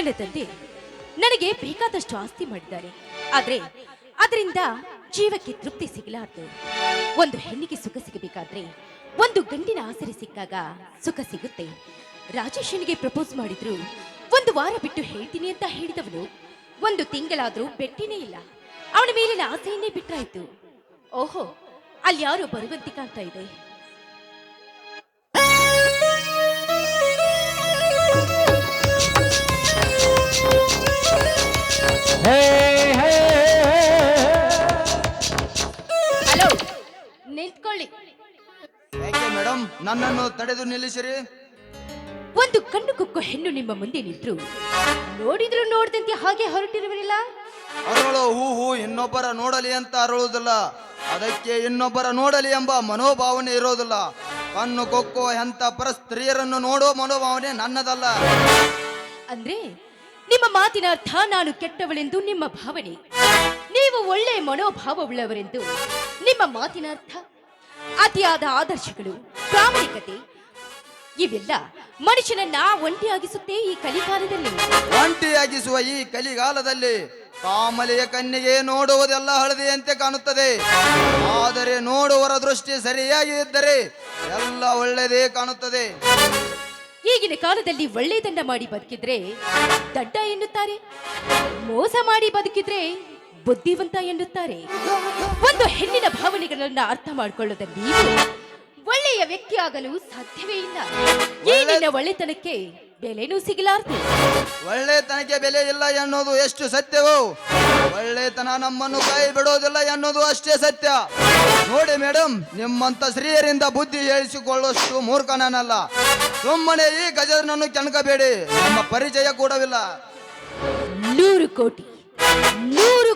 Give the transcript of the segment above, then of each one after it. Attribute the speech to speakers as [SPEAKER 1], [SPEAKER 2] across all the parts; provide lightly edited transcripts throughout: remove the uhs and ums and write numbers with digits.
[SPEAKER 1] ನನ್ನ ತಂದೆ ನನಗೆ ಬೇಕಾದಷ್ಟು ಆಸ್ತಿ ಮಾಡಿದ್ದಾರೆ. ಆದ್ರೆ ಅದರಿಂದ ಜೀವಕ್ಕೆ ತೃಪ್ತಿ ಸಿಗಲಾರದು. ಒಂದು ಹೆಣ್ಣಿಗೆ ಸುಖ ಸಿಗಬೇಕಾದ್ರೆ ಒಂದು ಗಂಡಿನ ಆಸರೆ ಸಿಕ್ಕಾಗ ಸುಖ ಸಿಗುತ್ತೆ. ರಾಜೇಶನಿಗೆ ಪ್ರಪೋಸ್ ಮಾಡಿದ್ರು 1 ವಾರ ಬಿಟ್ಟು ಹೇಳ್ತೀನಿ ಅಂತ ಹೇಳಿದವನು 1 ತಿಂಗಳಾದ್ರೂ ಬೆಟ್ಟಿನೇ ಇಲ್ಲ. ಅವನ ಮೇಲಿನ ಆಸೆಯನ್ನೇ ಬಿಟ್ರಾಯ್ತು. ಓಹೋ, ಅಲ್ಲಿ ಯಾರೋ ಬರುವಂತೆ ಕಾಣ್ತಾ ಇದೆ. ಹಲೋ, ನಿಂತ್ಕೊಳ್ಳಿ.
[SPEAKER 2] ಯಾಕೆ ಮೇಡಮ್ ನನ್ನನ್ನು ತಡೆದು ನಿಲ್ಲಿಸಿರಿ?
[SPEAKER 1] ಒಂದು ಕಣ್ಣು ಕುಕ್ಕೋ ಹೆಣ್ಣು ನಿಮ್ಮ ಮುಂದೆ ನಿಂತರು ನೋಡಿದ್ರು ನೋಡ್ದಂತೆ ಹಾಗೆ ಹೊರಟಿರುವರಿಲ್ಲ.
[SPEAKER 2] ಅರಳು ಹೂ ಇನ್ನೊಬ್ಬರ ನೋಡಲಿ ಅಂತ ಅರಳುವುದಿಲ್ಲ, ಅದಕ್ಕೆ ಇನ್ನೊಬ್ಬರ ನೋಡಲಿ ಎಂಬ ಮನೋಭಾವನೆ ಇರೋದಿಲ್ಲ. ಕಣ್ಣು ಕೊಕ್ಕೋ ಎಂತ ಪರ ಸ್ತ್ರೀಯರನ್ನು ನೋಡೋ ಮನೋಭಾವನೆ ನನ್ನದಲ್ಲ.
[SPEAKER 1] ಅಂದ್ರೆ ನಿಮ್ಮ ಮಾತಿನ ಅರ್ಥ ನಾನು ಕೆಟ್ಟವಳೆಂದು ನಿಮ್ಮ ಭಾವನೆ, ನೀವು ಒಳ್ಳೆ ಮನೋಭಾವವುಳ್ಳವರೆಂದು ನಿಮ್ಮ ಮಾತಿನ ಅರ್ಥ. ಅತಿಯಾದ ಆದರ್ಶಗಳು, ಪ್ರಾಮಾಣಿಕತೆ ಇವೆಲ್ಲ ಮನುಷ್ಯನನ್ನ ಒಂಟಿಯಾಗಿಸುತ್ತೆ ಈ ಕಲಿಕಾಲದಲ್ಲಿ.
[SPEAKER 2] ಒಂಟಿಯಾಗಿಸುವ ಈ ಕಲಿಗಾಲದಲ್ಲಿ ಕಾಮಲೆಯ ಕಣ್ಣಿಗೆ ನೋಡುವುದೆಲ್ಲ ಹಳದಿಯಂತೆ ಕಾಣುತ್ತದೆ. ಆದರೆ ನೋಡುವರ ದೃಷ್ಟಿ ಸರಿಯಾಗಿ ಇದ್ದರೆ ಎಲ್ಲ ಒಳ್ಳೆಯದೇ ಕಾಣುತ್ತದೆ.
[SPEAKER 1] ಈಗಿನ ಕಾಲದಲ್ಲಿ ಒಳ್ಳೆಯದನ್ನ ಮಾಡಿ ಬದುಕಿದ್ರೆ ದಡ್ಡ ಎನ್ನುತ್ತಾರೆ, ಮೋಸ ಮಾಡಿ ಬದುಕಿದ್ರೆ ಬುದ್ಧಿವಂತ ಎನ್ನುತ್ತಾರೆ. ಒಂದು ಹೆಣ್ಣಿನ ಭಾವನೆಗಳನ್ನ ಅರ್ಥ ಮಾಡಿಕೊಳ್ಳೋದಲ್ಲಿ ಒಳ್ಳೆಯ ವ್ಯಕ್ತಿ ಆಗಲು ಸಾಧ್ಯವೇ ಇಲ್ಲ. ಈಗಿನ ಒಳ್ಳೆತನಕ್ಕೆ ಬೆಲೆನೂ ಸಿಗಲಾರದು.
[SPEAKER 2] ಒಳ್ಳೆತನಕ್ಕೆ ಬೆಲೆ ಇಲ್ಲ ಎನ್ನುವುದು ಎಷ್ಟು ಸತ್ಯವೋ, ಒಳ್ಳೆತನ ನಮ್ಮನ್ನು ಕೈ ಬಿಡೋದಿಲ್ಲ ಎನ್ನುವುದು ಅಷ್ಟೇ ಸತ್ಯ. ನೋಡಿ ಮೇಡಮ್, ನಿಮ್ಮಂತ ಸ್ತ್ರೀಯರಿಂದ ಬುದ್ಧಿ ಹೇಳಿಸಿಕೊಳ್ಳುವಷ್ಟು ಮೂರ್ಖ ನಾನಲ್ಲ. ಸುಮ್ಮನೆ ಈ ಗಜನನ್ನು ಕೆಣಕಬೇಡಿ, ನಮ್ಮ ಪರಿಚಯ ಕೂಡವಿಲ್ಲ.
[SPEAKER 1] 100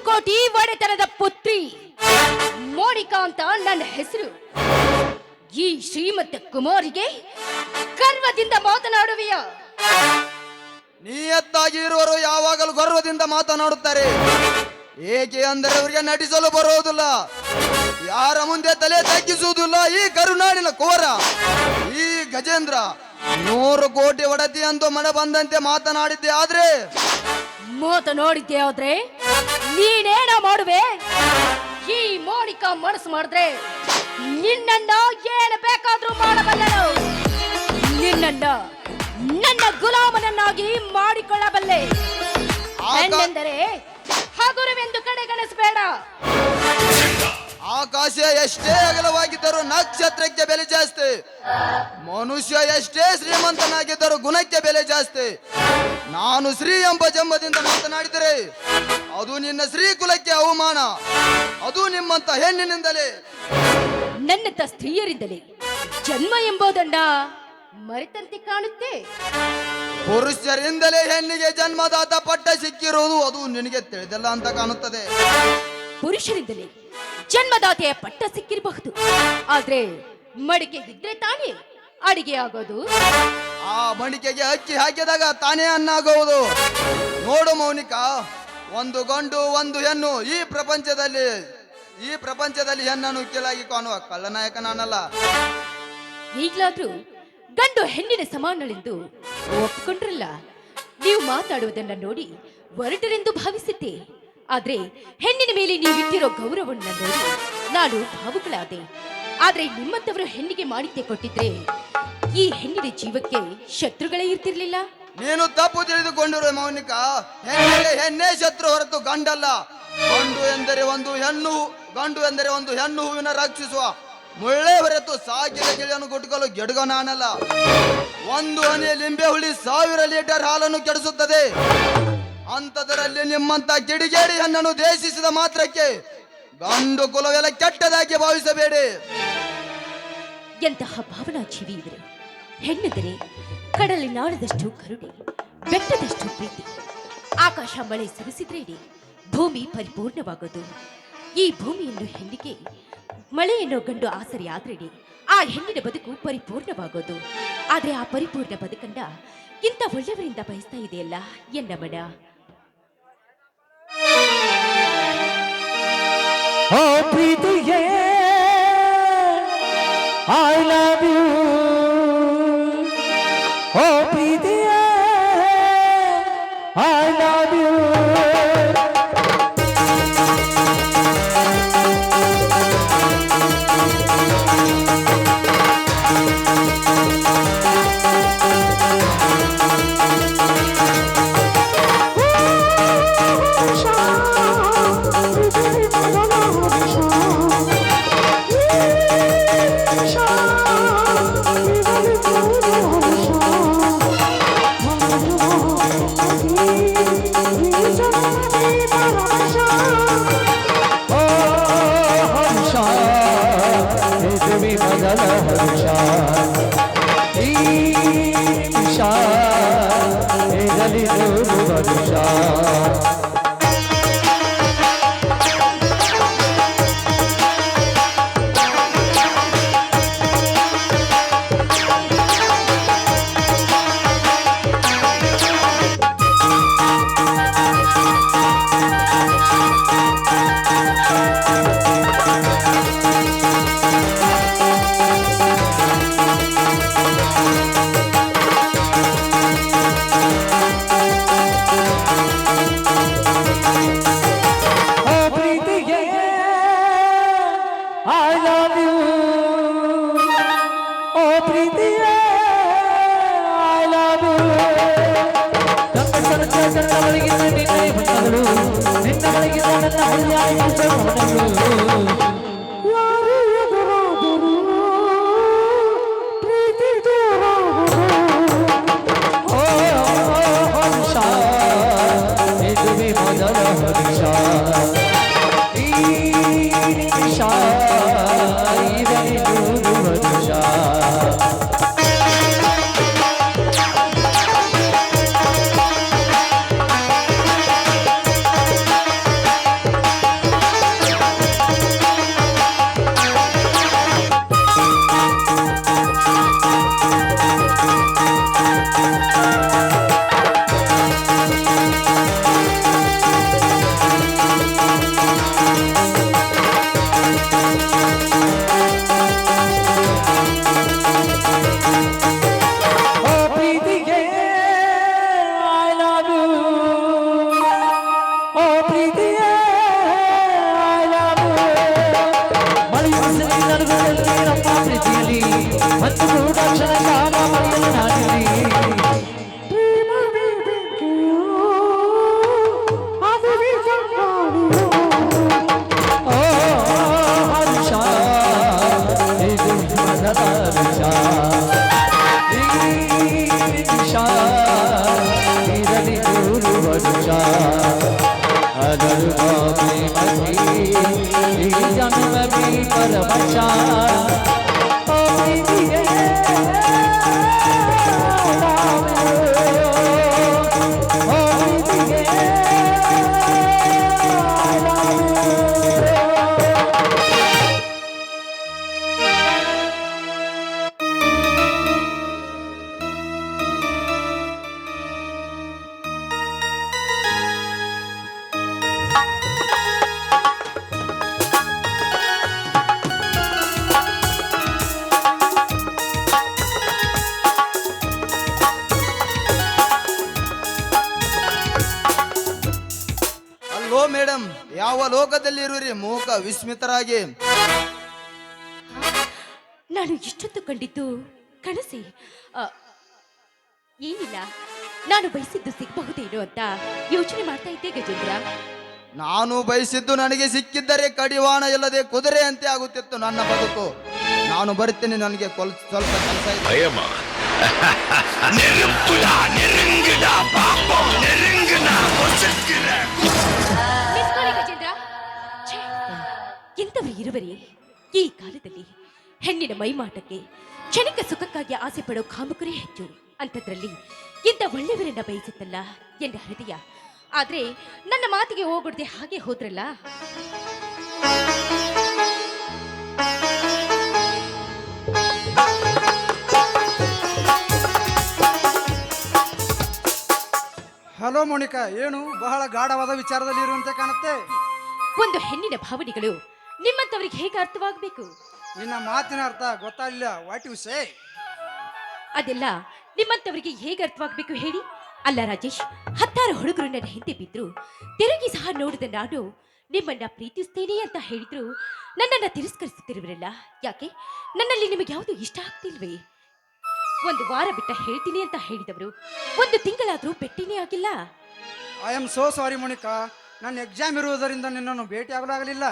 [SPEAKER 1] ಕೋಟಿ ಒಡೆತನದ ಪುತ್ರಿ ಮೋನಿಕಾ ಅಂತ ನನ್ನ ಹೆಸರು. ಈ ಶ್ರೀಮಂತ ಕುಮಾರಿಗೆ ಗರ್ವದಿಂದ ಮಾತನಾಡುವೆಯ?
[SPEAKER 2] ನಿಯತ್ತಾಗಿ ಇರುವರು ಯಾವಾಗಲೂ ಗರ್ವದಿಂದ ಮಾತನಾಡುತ್ತಾರೆ. ಏಕೆ ಅಂದರೆ ಅವರಿಗೆ ನಟಿಸಲು ಬರುವುದಿಲ್ಲ, ಯಾರ ಮುಂದೆ ತಲೆ ತಗ್ಗಿಸುವುದಿಲ್ಲ. ಈ ಕರುನಾಡಿನ ಕೋರ, ಈ ಗಜೇಂದ್ರ 100 ಕೋಟಿ ಒಡತಿ ಎಂದು ಮನ ಬಂದಂತೆ ಮಾತನಾಡಿದ್ದೆ. ಆದ್ರೆ
[SPEAKER 1] ನೀನೇನ ಮಾಡುವೆ? ಈ ಮೋನಿಕಾ ಮನಸ್ಸು ಮಾಡಿದ್ರೆ ನಿನ್ನನ್ನ ಏನು ಬೇಕಾದ್ರೂ ಮಾಡಬಲ್ಲೆನು. ನಿನ್ನನ್ನ ನನ್ನ ಗುಲಾಮನನ್ನಾಗಿ ಮಾಡಿಕೊಳ್ಳಬಲ್ಲೆ. ಎಂದರೆ ಹಗುರವೆಂದು ಕಡೆಗಣಿಸಬೇಡ.
[SPEAKER 2] ಆಕಾಶ ಎಷ್ಟೇ ಅಗಲವಾಗಿದ್ದರೂ ನಕ್ಷತ್ರಕ್ಕೆ ಬೆಲೆ ಜಾಸ್ತಿ. ಮನುಷ್ಯ ಎಷ್ಟೇ ಶ್ರೀಮಂತನಾಗಿದ್ದರೂ ಗುಣಕ್ಕೆ ಬೆಲೆ ಜಾಸ್ತಿ. ನಾನು ಶ್ರೀ ಎಂಬ ಜನ್ಮದಿಂದ ಮಾತನಾಡಿದರೆ ಅದು ನಿನ್ನ ಶ್ರೀಕುಲಕ್ಕೆ ಅವಮಾನ. ಅದು ನಿಮ್ಮಂತ ಹೆಣ್ಣಿನಿಂದಲೇ,
[SPEAKER 1] ನನ್ನಂತ ಸ್ತ್ರೀಯರಿಂದಲೇ ಜನ್ಮ ಎಂಬುದನ್ನ ಮರೆತಂತೆ ಕಾಣುತ್ತೆ.
[SPEAKER 2] ಪುರುಷರಿಂದಲೇ ಹೆಣ್ಣಿಗೆ ಜನ್ಮದಾತ ಪಟ್ಟ ಸಿಕ್ಕಿರುವುದು ಅದು ನಿನಗೆ ತಿಳಿದಿಲ್ಲ ಅಂತ ಕಾಣುತ್ತದೆ.
[SPEAKER 1] ಪುರುಷರಿಂದಲೇ ಜನ್ಮದಾತೆಯ ಪಟ್ಟ ಸಿಕ್ಕಿರಬಹುದು, ಆದ್ರೆ ಮಡಿಕೆ ಇದ್ರೆ ತಾನೇ ಅಡಿಗೆ ಆಗೋದು.
[SPEAKER 2] ಆ ಮಡಿಕೆಗೆ ಅಕ್ಕಿ ಹಾಕಿದಾಗ ತಾನೇ ಅನ್ನ ಆಗುವುದು. ನೋಡು ಮೌನಿಕಾ, ಒಂದು ಗಂಡು ಒಂದು ಹೆಣ್ಣು, ಈ ಪ್ರಪಂಚದಲ್ಲಿ ಹೆಣ್ಣನ್ನು ಕೀಳಾಗಿ ಕಾಣುವ ಕಳ್ಳನಾಯಕ ನಾನಲ್ಲ.
[SPEAKER 1] ಈಗ್ಲಾದ್ರೂ ಗಂಡು ಹೆಣ್ಣಿನ ಸಮಾನಳೆಂದು ಒಪ್ಪಿಕೊಂಡ್ರಲ್ಲ. ನೀವು ಮಾತಾಡುವುದನ್ನ ನೋಡಿ ಹೊರಟರೆಂದು ಭಾವಿಸಿದ್ದೆ, ಆದ್ರೆ ಹೆಣ್ಣಿನ ಮೇಲೆ ನೀವಿಟ್ಟಿರೋ ಗೌರವವನ್ನ ನೋಡಿ ನಾನು ಭಾವುಗಳಾದೆ. ಆದ್ರೆ ನಿಮ್ಮಂತವರು ಹೆಣ್ಣಿಗೆ ಮಾಣಿತ್ಯ ಕೊಟ್ಟಿದ್ರೆ ಈ ಹೆಣ್ಣಿನ ಜೀವಕ್ಕೆ ಶತ್ರುಗಳೇ ಇರ್ತಿರ್ಲಿಲ್ಲ.
[SPEAKER 2] ನೀನು ತಪ್ಪು ತಿಳಿದುಕೊಂಡಿರುವ ಮೌನಿಕಾ, ಹೆಣ್ಣೇ ಶತ್ರು ಹೊರತು ಗಂಡಲ್ಲ. ಗಂಡು ಎಂದರೆ ಒಂದು ಹೆಣ್ಣು ಹೂವಿನ ರಕ್ಷಿಸುವ ಮುಳ್ಳೆ ಹೊರತು ಸಾಕಿದ ಗಿಳಿಯನ್ನು ಗುಟ್ಕಲು ಗೆಡುಗ ನಾನಲ್ಲ. ಒಂದು ಹನಿ ಲಿಂಬೆ ಹುಳಿ 1000 ಲೀಟರ್ ಹಾಲನ್ನು ಕೆಡಿಸುತ್ತದೆ. ಅಂತದರಲ್ಲಿ ನಿಮ್ಮಂತ ಕಿಡಿಗೇಡಿ ಹೆಣ್ಣನ್ನು ದೇಶಿಸಿದ ಮಾತ್ರಕ್ಕೆ ಗಂಡು ಕುಲವೆಲ್ಲ ಕೆಟ್ಟದಾಗಿ ಭಾವಿಸಬೇಡಿ.
[SPEAKER 1] ಎಂತಹ ಭಾವನಾ ಜೀವಿ ಇವರು. ಹೆಣ್ಣೆಂದರೆ ಕಡಲಿನಾಳದಷ್ಟು ಕರುಣೆ, ಬೆಟ್ಟದಷ್ಟು ಪ್ರೀತಿ. ಆಕಾಶ ಮಳೆ ಸುರಿಸಿದ್ರೇನೆ ಭೂಮಿ ಪರಿಪೂರ್ಣವಾಗೋದು. ಈ ಭೂಮಿಯನ್ನು ಹೆಣ್ಣಿಗೆ ಮಳೆ ಎನ್ನೋ ಗಂಡು ಆಸರೆ ಆದ್ರೇನೆ ಆ ಹೆಣ್ಣಿನ ಬದುಕು ಪರಿಪೂರ್ಣವಾಗೋದು. ಆದ್ರೆ ಆ ಪರಿಪೂರ್ಣ ಬದುಕನ್ನ ಇಂಥ ಒಳ್ಳೆಯವರಿಂದ ಬಯಸ್ತಾ ಇದೆಯಲ್ಲ ಎನ್ನ ಮನ.
[SPEAKER 3] ಪ್ರೀತಿಯೇ I love you. Oh, ಪ್ರೀತಿಯೇ ನಿಮಿಷ ಇದರಲ್ಲಿ 100 ವರ್ಷ
[SPEAKER 2] ಅಲ್ಲೋ ಮೇಡಮ್, ಯಾವ ಲೋಕದಲ್ಲಿ ಇರುವಿರಿ ಮೂಕ ವಿಸ್ಮಿತರಾಗಿ?
[SPEAKER 1] ನಾನು ಇಷ್ಟೊತ್ತು ಕಂಡಿದ್ದು ಕನಸೆ. ಏನಿಲ್ಲ, ನಾನು ಬಯಸಿದ್ದು ಸಿಗಬಹುದೇನೋ ಅಂತ ಯೋಚನೆ ಮಾಡ್ತಾ ಇದ್ದೆ ಗಜೇಂದ್ರ.
[SPEAKER 2] ನಾನು ಬಯಸಿದ್ದು ನನಗೆ ಸಿಕ್ಕಿದ್ದರೆ ಕಡಿವಾಣ ಇಲ್ಲದೆ ಕುದುರೆ ಅಂತೆ ಆಗುತ್ತಿತ್ತು ನನ್ನ ಬದುಕು. ನಾನು ಬರುತ್ತೇನೆ, ನನಗೆ ಸ್ವಲ್ಪ ಕೆಲಸ ಇದೆ.
[SPEAKER 1] ನಿಂತ್ಕೊಳ್ಳಿ ಗಜೇಂದ್ರ. ಛೇ, ಎಂತವರು ಇರುವರೇ ಈ ಕಾಲದಲ್ಲಿ ಹೆಣ್ಣಿನ ಮೈಮಾಟಕ್ಕೆ ಕ್ಷಣಿಕ ಸುಖಕ್ಕಾಗಿ ಆಸೆ ಪಡೋ ಕಾಮುಕರೇ ಹೆಚ್ಚು. ಅಂಥದ್ರಲ್ಲಿ ಇಂಥ ಒಳ್ಳೆಯವರನ್ನ ಬಯಸಿತ್ತಲ್ಲ ಎನ್ನ ಹೃದಯ. ಆದ್ರೆ ನನ್ನ ಮಾತಿಗೆ ಹೋಗೊಡ್ದೆ ಹಾಗೆ ಹೋದ್ರಲ್ಲ.
[SPEAKER 4] ಹಲೋ ಮೋನಿಕಾ, ಏನು ಬಹಳ ಗಾಢವಾದ ವಿಚಾರದಲ್ಲಿ ಇರುವಂತೆ ಕಾಣುತ್ತೆ.
[SPEAKER 1] ಒಂದು ಹೆಣ್ಣಿನ ಭಾವನೆಗಳು ನಿಮ್ಮಂತವರಿಗೆ ಹೇಗೆ ಅರ್ಥವಾಗಬೇಕು?
[SPEAKER 4] ನಿನ್ನ ಮಾತಿನ ಅರ್ಥ ಗೊತ್ತಾಗಲಿಲ್ಲ. What you say?
[SPEAKER 1] ಅದೆಲ್ಲ ನಿಮ್ಮಂತವರಿಗೆ ಹೇಗೆ ಅರ್ಥವಾಗಬೇಕು ಹೇಳಿ. ಅಲ್ಲ ರಾಜೇಶ್, 10 ಹುಡುಗರು ನನ್ನ ಹಿಂದೆ ಬಿದ್ರು ತಿರುಗಿ ಸಹ ನೋಡಿದ ನಾನು ನಿಮ್ಮನ್ನ ಪ್ರೀತಿಸ್ತೇನೆ ಅಂತ ಹೇಳಿದ್ರು ನನ್ನನ್ನ ತಿರಸ್ಕರಿಸುತ್ತಿರುವರಲ್ಲ ಯಾಕೆ? ನನ್ನಲ್ಲಿ ನಿಮಗೆ ಯಾವುದು ಇಷ್ಟ ಆಗ್ತಿಲ್ವೇ? 1 ವಾರ ಬಿಟ್ಟ ಹೇಳ್ತೀನಿ ಅಂತ ಹೇಳಿದವರು 1 ತಿಂಗಳಾದ್ರೂ ಭೇಟಿನೇ ಆಗಿಲ್ಲ.
[SPEAKER 4] I am so sorry Monica, ನನ್ನ ಎಕ್ಸಾಮ್ ಇರುವುದರಿಂದ ನಿನ್ನನ್ನು ಭೇಟಿ ಆಗಲಾಗಲಿಲ್ಲ.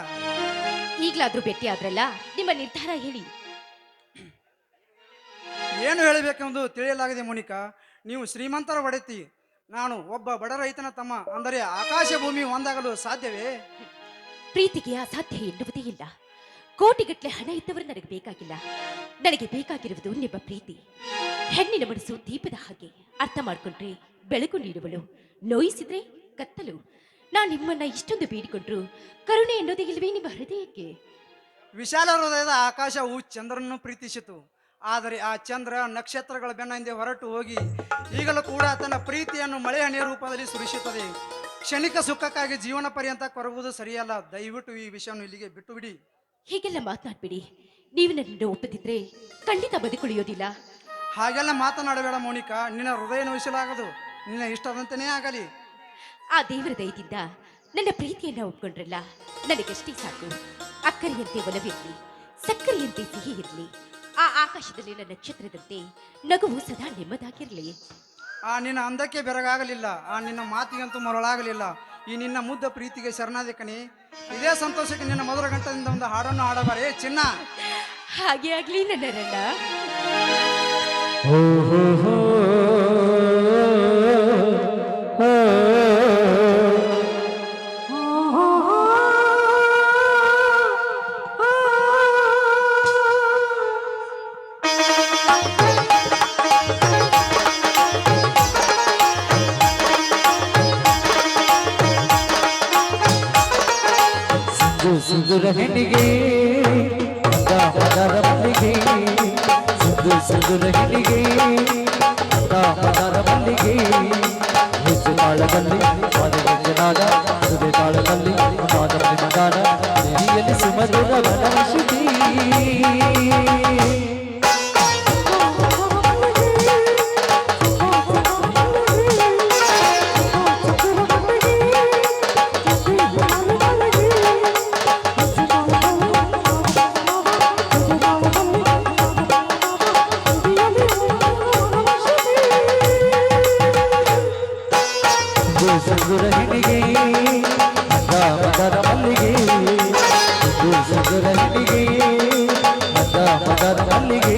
[SPEAKER 1] ಈಗಲಾದ್ರೂ ಭೇಟಿ ಆದ್ರಲ್ಲ, ನಿಮ್ಮ ನಿರ್ಧಾರ ಹೇಳಿ.
[SPEAKER 4] ಏನು ಹೇಳಬೇಕೆಂದು ತಿಳಿಯಲಾಗಿದೆ ಮೋನಿಕಾ. ನೀವು ಶ್ರೀಮಂತರ ಒಡೆತಿ, ನಾನು ಒಬ್ಬ ಬಡ ರೈತನ ತಮ್ಮ. ಅಂದರೆ ಆಕಾಶ ಭೂಮಿ ಒಂದಾಗಲು ಸಾಧ್ಯವೇ?
[SPEAKER 1] ಪ್ರೀತಿಗೆ ಅಸಾಧ್ಯ ಎನ್ನುವುದೇ ಇಲ್ಲ. ಕೋಟಿಗಟ್ಟಲೆ ಹಣ ಇದ್ದವರು ನನಗೆ ಬೇಕಾಗಿಲ್ಲ. ನನಗೆ ಬೇಕಾಗಿರುವುದು ನಿಮ್ಮ ಪ್ರೀತಿ. ಹೆಣ್ಣಿನ ಮನಸ್ಸು ದೀಪದ ಹಾಗೆ, ಅರ್ಥ ಮಾಡ್ಕೊಂಡ್ರೆ ಬೆಳಕು ನೀಡುವಳು, ನೋಯಿಸಿದ್ರೆ ಕತ್ತಲು. ನಾನು ನಿಮ್ಮನ್ನ ಇಷ್ಟೊಂದು ಬೇಡಿಕೊಂಡ್ರು ಕರುಣೆ ಎನ್ನುವುದೇ ಇಲ್ವೇ ನಿಮ್ಮ ಹೃದಯಕ್ಕೆ?
[SPEAKER 4] ವಿಶಾಲ ಹೃದಯದ ಆಕಾಶವು ಚಂದ್ರನನ್ನು ಪ್ರೀತಿಸಿತು. ಆದರೆ ಆ ಚಂದ್ರ ನಕ್ಷತ್ರಗಳ ಬೆನ್ನ ಹಿಂದೆ ಹೊರಟು ಹೋಗಿ ಈಗಲೂ ಕೂಡ ತನ್ನ ಪ್ರೀತಿಯನ್ನು ಮಳೆ ಹನಿಯ ರೂಪದಲ್ಲಿ ಸುರಿಸುತ್ತದೆ. ಕ್ಷಣಿಕ ಸುಖಕ್ಕಾಗಿ ಜೀವನ ಪರ್ಯಂತ ಕೊರಗುವುದು ಸರಿಯಲ್ಲ. ದಯವಿಟ್ಟು ಈ ವಿಷಯವನ್ನು ಇಲ್ಲಿಗೆ ಬಿಟ್ಟು ಬಿಡಿ.
[SPEAKER 1] ಹೀಗೆಲ್ಲ ಮಾತನಾಡ್ಬಿಡಿ. ನೀವು ನನ್ನನ್ನು ಒಪ್ಪದಿದ್ರೆ ಖಂಡಿತ ಬದುಕುಳಿಯೋದಿಲ್ಲ.
[SPEAKER 4] ಹಾಗೆಲ್ಲ ಮಾತನಾಡಬೇಡ ಮೋನಿಕಾ. ನಿನ್ನ ಹೃದಯ ನೋಯಿಸಲಾಗದು. ನಿನ್ನ ಇಷ್ಟದಂತೆಯೇ ಆಗಲಿ.
[SPEAKER 1] ಆ ದೇವರ ದಯದಿಂದ ನನ್ನ ಪ್ರೀತಿಯನ್ನ ಒಪ್ಕೊಂಡ್ರಲ್ಲ, ನನಗಷ್ಟೇ ಸಾಕು. ಅಕ್ಕರೆಯಂತೆ ಒಲವಿರಲಿ, ಸಕ್ಕರೆಯಂತೆ ಸಿಹಿ ಇರಲಿ, ಆ ಆಕಾಶದಲ್ಲಿನ ನಕ್ಷತ್ರದಂತೆ ನಗುವು ಸದಾ ನೆಮ್ಮದಾಗಿರಲಿ.
[SPEAKER 4] ಆ ನಿನ್ನ ಅಂದಕ್ಕೆ ಬೆರಗಾಗಲಿಲ್ಲ, ಆ ನಿನ್ನ ಮಾತಿಗಂತೂ ಮರಳಾಗಲಿಲ್ಲ. ಈ ನಿನ್ನ ಮುದ್ದ ಪ್ರೀತಿಗೆ ಶರಣಾದೆ ಕಣೆ. ಇದೇ ಸಂತೋಷಕ್ಕೆ ನಿನ್ನ ಮಧುರ ಗಂಟದಿಂದ ಒಂದು ಹಾಡನ್ನು ಹಾಡಬಾರೆ ಚಿನ್ನ.
[SPEAKER 1] ಹಾಗೆ ಆಗ್ಲಿ ನನ್ನ ರಣ್ಣ.
[SPEAKER 3] ಹೋ ಹೋ ಹೋ ಹೋ. ಸುಂದರ ಹೆಣ್ಣಿಗೆ ಮದರ ಮಲ್ಲಿಗೆ, ಸುಂದರ ಹೆಣ್ಣಿಗೆ ಮದರ ಮಲ್ಲಿಗೆ. ಹೆಚ್ಚು ತಾಳದಲ್ಲಿ ಮಾದನಾದ, ಸುದೆ ತಾಳದಲ್ಲಿ ಮಾದನಾದ, ನೆನೆಯಲ್ಲಿ ಸುಮಧುರ ವನಶ್ರುತಿ. ಸುಂದರ ಹೆಣ್ಣಿಗೆ ಮದರ ಮಲ್ಲಿಗೆ, ಸುಂದರ ಹೆಣ್ಣಿಗೆ ಮದರ ಮಲ್ಲಿಗೆ.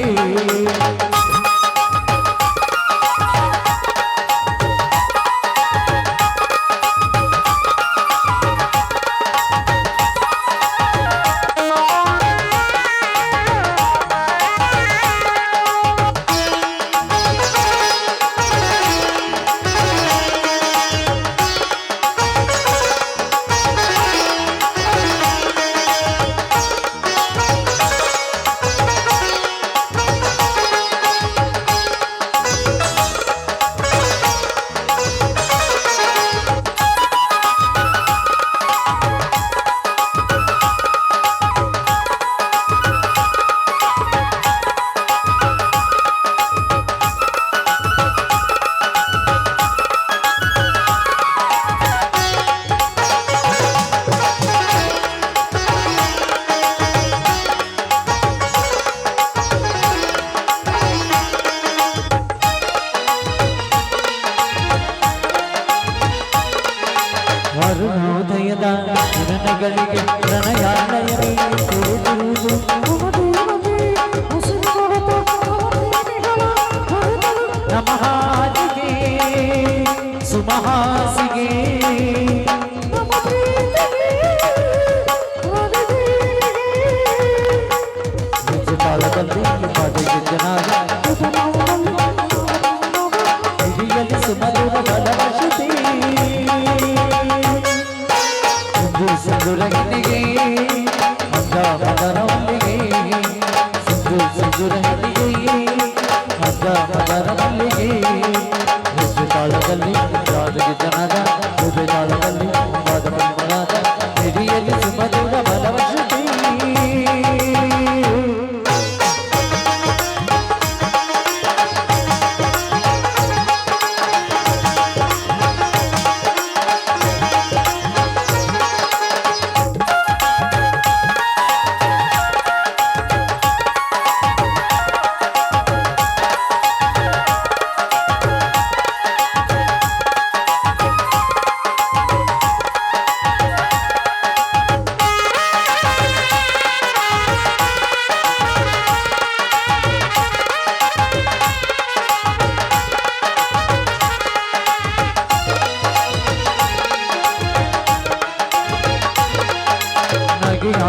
[SPEAKER 3] ಅರುಣೋದಯದ ಕಿರಣಗಳಿಗೆ ಪ್ರಣಯಾಲಯವೇ ತಿಳಿದಿರುವುದು. ನಮಹಾದಿಗೆ ಸುಮಹಾಸಿಗೆ, ನಿಜ ತಾಳದಲ್ಲಿ ಪಾದಕ್ಕೆ ಜನಾದ, ಹಿಡಿಯಲಿ ಸುಮಧುರ ಬಲವಶತೆ. ಸುಂದರ ಹೆಣ್ಣಿಗೆ ಮದರ ಮಲ್ಲಿಗೆ, ಸುಂದರ ಹೆಣ್ಣಿಗೆ ಮದರ ಮಲ್ಲಿಗೆ. ಹೆಚ್ಚು ತಾಳದಲ್ಲಿ ಜಾದಗೆ ಜನದ, ಉಭಯ ತಾಳದಲ್ಲಿ ಪಾದಪದ್ಮನಾದ, ಹಿಡಿಯಲಿ ಸುಮಧುರ ಬಲವಶತೆ.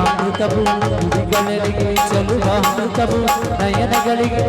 [SPEAKER 3] ಅಮೃತವು ನುಡಿಗಳೆರಿಗೆ ಚೆಲುವ ಅಮೃತವು ನಯನಗಳಿಗೆ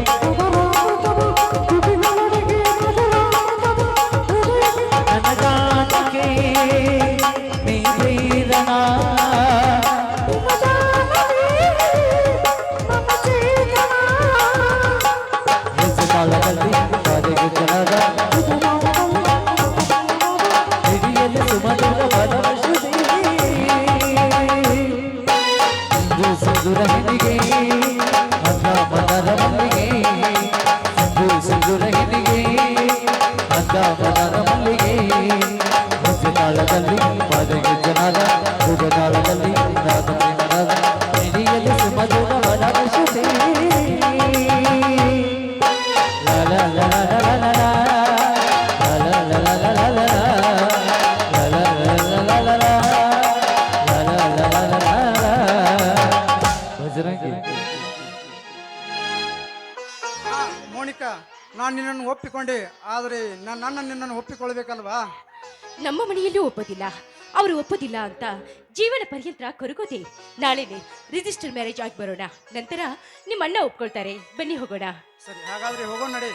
[SPEAKER 4] ಮೋನಿಕಾ, ನಾನು ನಿನ್ನನ್ನು ಒಪ್ಪಿಕೊಂಡೆ, ಆದರೆ ನಿನ್ನನ್ನು ಒಪ್ಪಿಕೊಳ್ಬೇಕಲ್ವಾ?
[SPEAKER 1] ನಮ್ಮ ಮನೆಯಲ್ಲೂ ಒಪ್ಪೋದಿಲ್ಲ, ಅವರು ಒಪ್ಪೋದಿಲ್ಲ ಅಂತ ಜೀವನ ಪರ್ಯಂತ ಕೊರಗೋದೆ. ನಾಳೆನೆ ರಿಜಿಸ್ಟರ್ ಮ್ಯಾರೇಜ್ ಆಗಿ ಬರೋಣ, ನಂತರ ನಿಮ್ಮ ಅಣ್ಣ ಒಪ್ಕೊಳ್ತಾರೆ. ಬನ್ನಿ ಹೋಗೋಣ.
[SPEAKER 4] ಸರಿ, ಹಾಗಾದ್ರೆ ಹೋಗೋಣ ನಡೆ.